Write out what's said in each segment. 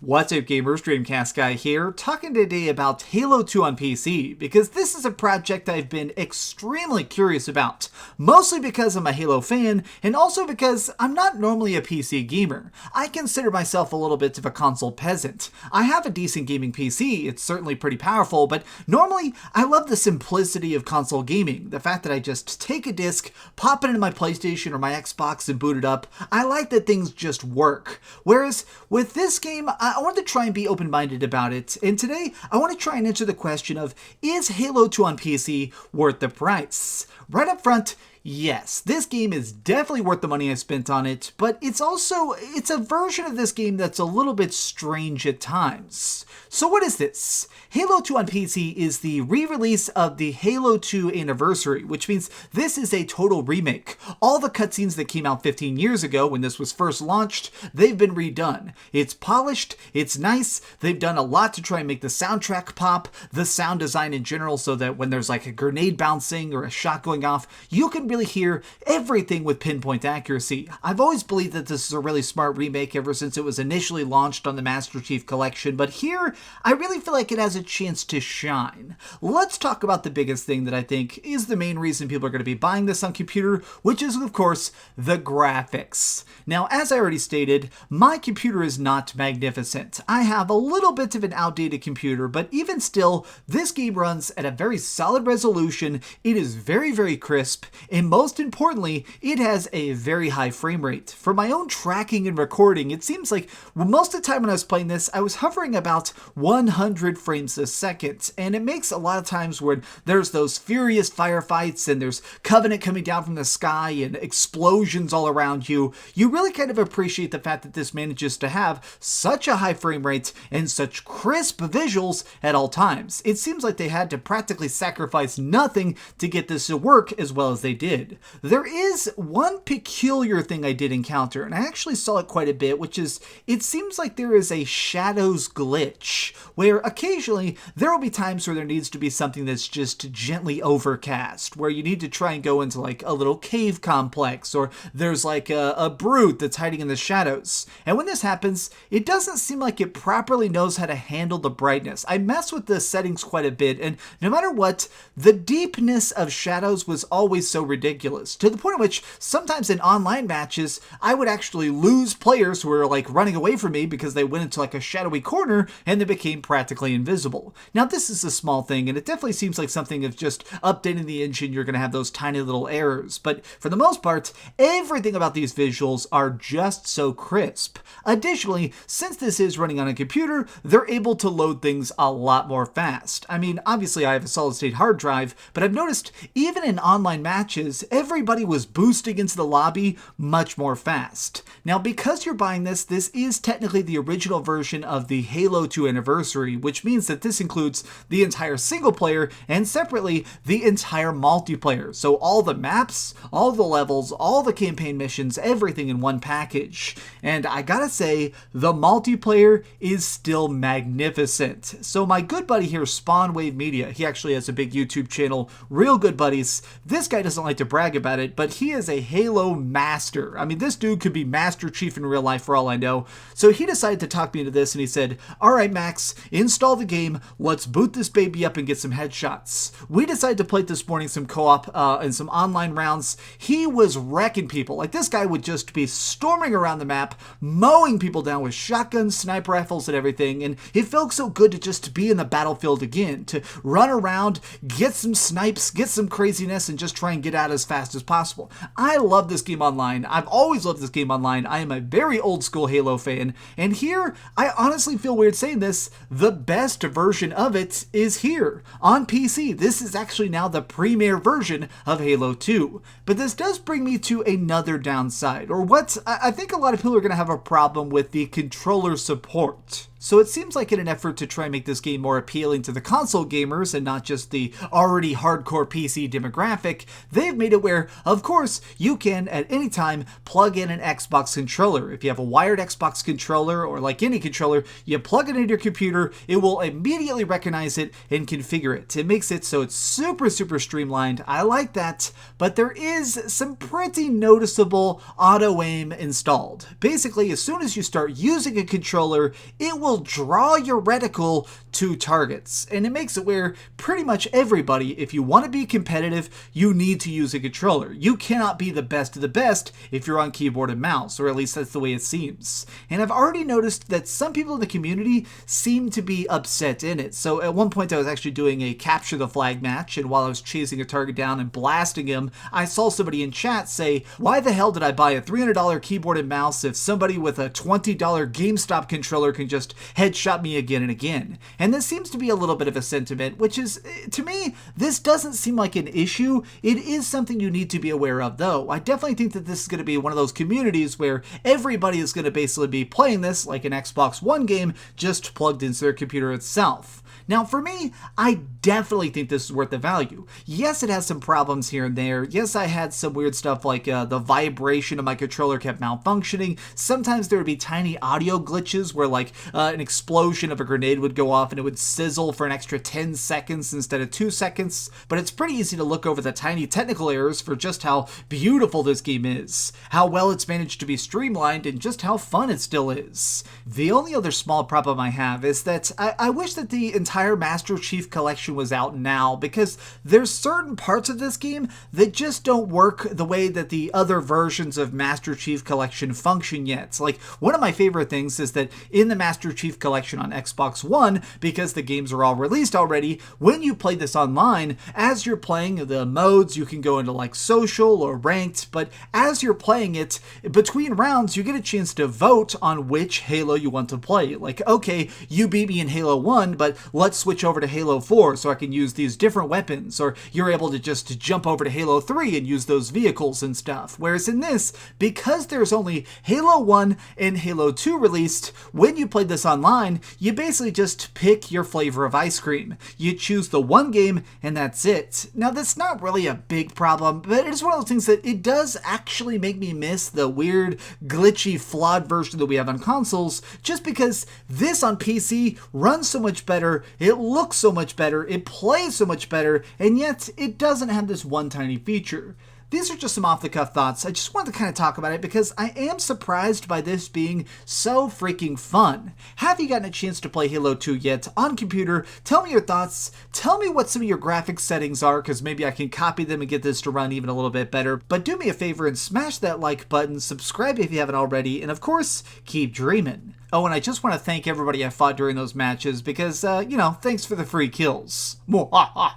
What's up gamers, Dreamcastguy here, talking today about Halo 2 on PC, because this is a project I've been extremely curious about, mostly because I'm a Halo fan, and also because I'm not normally a PC gamer. I consider myself a little bit of a console peasant. I have a decent gaming PC, it's certainly pretty powerful, but normally I love the simplicity of console gaming, the fact that I just take a disc, pop it into my PlayStation or my Xbox and boot it up. I like that things just work. Whereas with this game, I wanted to try and be open-minded about it, and today I want to try and answer the question of, is Halo 2 on PC worth the price? Right up front, yes, this game is definitely worth the money I spent on it, but it's a version of this game that's a little bit strange at times. So what is this? Halo 2 on PC is the re-release of the Halo 2 Anniversary, which means this is a total remake. All the cutscenes that came out 15 years ago when this was first launched, they've been redone. It's polished, it's nice, they've done a lot to try and make the soundtrack pop, the sound design in general, so that when there's like a grenade bouncing or a shot going off, you can really hear everything with pinpoint accuracy. I've always believed that this is a really smart remake ever since it was initially launched on the Master Chief Collection, but here, I really feel like it has a chance to shine. Let's talk about the biggest thing that I think is the main reason people are going to be buying this on computer, which is, of course, the graphics. Now, as I already stated, my computer is not magnificent. I have a little bit of an outdated computer, but even still, this game runs at a very solid resolution, it is very, very crisp, and most importantly, it has a very high frame rate. For my own tracking and recording, it seems like most of the time when I was playing this, I was hovering about 100 frames a second, and it makes a lot of times when there's those furious firefights and there's Covenant coming down from the sky and explosions all around you, you really kind of appreciate the fact that this manages to have such a high frame rate and such crisp visuals at all times. It seems like they had to practically sacrifice nothing to get this to work as well as they did. There is one peculiar thing I did encounter, and I actually saw it quite a bit, which is it seems like there is a shadows glitch, where occasionally there will be times where there needs to be something that's just gently overcast, where you need to try and go into like a little cave complex, or there's like a brute that's hiding in the shadows. And when this happens, it doesn't seem like it properly knows how to handle the brightness. I mess with the settings quite a bit, and no matter what, the deepness of shadows was always so ridiculous, to the point at which sometimes in online matches, I would actually lose players who were like running away from me because they went into like a shadowy corner and they became practically invisible. Now this is a small thing, and it definitely seems like something of just updating the engine, you're going to have those tiny little errors, but for the most part, everything about these visuals are just so crisp. Additionally, since this is running on a computer, they're able to load things a lot more fast. I mean, obviously I have a solid state hard drive, but I've noticed even in online matches, everybody was boosting into the lobby much more fast. Now because you're buying this is technically the original version of the Halo 2 Anniversary, which means that this includes the entire single player and separately the entire multiplayer. So all the maps, all the levels, all the campaign missions, everything in one package. And I gotta say, the multiplayer is still magnificent. So my good buddy here, SpawnWaveMedia, he actually has a big YouTube channel, Real Good Buddies. This guy doesn't like to brag about it, but he is a Halo master. I mean, this dude could be Master Chief in real life for all I know. So he decided to talk me into this, and he said, alright Max, install the game, let's boot this baby up and get some headshots. We decided to play this morning some co-op and some online rounds. He was wrecking people. Like, this guy would just be storming around the map, mowing people down with shotguns, sniper rifles, and everything, and it felt so good to just be in the battlefield again, to run around, get some snipes, get some craziness, and just try and get out as fast as possible. I love this game online. I've always loved this game online. I am a very old school Halo fan, and here, I honestly feel weird saying this, the best version of it is here on PC. This is actually now the premier version of Halo 2. But this does bring me to another downside, or what I think a lot of people are going to have a problem with: the controller support. So it seems like in an effort to try and make this game more appealing to the console gamers and not just the already hardcore PC demographic, they've made it where, of course, you can at any time plug in an Xbox controller. If you have a wired Xbox controller, or like any controller, you plug it into your computer, it will immediately recognize it and configure it. It makes it so it's super streamlined. I like that, but there is some pretty noticeable auto aim installed. Basically, as soon as you start using a controller, it will draw your reticle to targets, and it makes it where pretty much everybody, if you want to be competitive, you need to use a controller. You cannot be the best of the best if you're on keyboard and mouse, or at least that's the way it seems. And I've already noticed that some people in the community seem to be upset in it. So at one point I was actually doing a capture the flag match, and while I was chasing a target down and blasting him, I saw somebody in chat say, "Why the hell did I buy a $300 keyboard and mouse if somebody with a $20 GameStop controller can just headshot me again and again?" And this seems to be a little bit of a sentiment, which is, to me, this doesn't seem like an issue. It is something you need to be aware of, though. I definitely think that this is going to be one of those communities where everybody is going to basically be playing this like an Xbox One game, just plugged into their computer itself. Now, for me, I definitely think this is worth the value. Yes, it has some problems here and there. Yes, I had some weird stuff like the vibration of my controller kept malfunctioning. Sometimes there would be tiny audio glitches where like an explosion of a grenade would go off and it would sizzle for an extra 10 seconds instead of 2 seconds. But it's pretty easy to look over the tiny technical errors for just how beautiful this game is, how well it's managed to be streamlined, and just how fun it still is. The only other small problem I have is that I wish that the entire Master Chief Collection was out now, because there's certain parts of this game that just don't work the way that the other versions of Master Chief Collection function yet. Like, one of my favorite things is that in the Master Chief Collection on Xbox One, because the games are all released already, when you play this online, as you're playing the modes, you can go into like social or ranked, but as you're playing it, between rounds, you get a chance to vote on which Halo you want to play. Like, okay, you beat me in Halo 1, but let's switch over to Halo 4 so I can use these different weapons, or you're able to just jump over to Halo 3 and use those vehicles and stuff. Whereas in this, because there's only Halo 1 and Halo 2 released, when you play this online, you basically just pick your flavor of ice cream. You choose the one game and that's it. Now, that's not really a big problem, but it is one of those things that it does actually make me miss the weird, glitchy, flawed version that we have on consoles, just because this on PC runs so much better, it looks so much better, it plays so much better, and yet it doesn't have this one tiny feature. These are just some off-the-cuff thoughts. I just wanted to kind of talk about it because I am surprised by this being so freaking fun. Have you gotten a chance to play Halo 2 yet on computer? Tell me your thoughts. Tell me what some of your graphics settings are, because maybe I can copy them and get this to run even a little bit better. But do me a favor and smash that like button, subscribe if you haven't already, and of course, keep dreaming. Oh, and I just want to thank everybody I fought during those matches because, thanks for the free kills. Alright,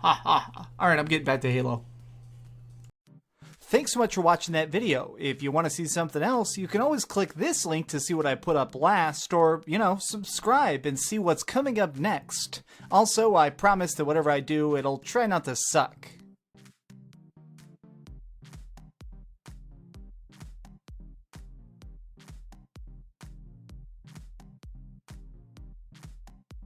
I'm getting back to Halo. Thanks so much for watching that video. If you want to see something else, you can always click this link to see what I put up last, or, subscribe and see what's coming up next. Also, I promise that whatever I do, it'll try not to suck.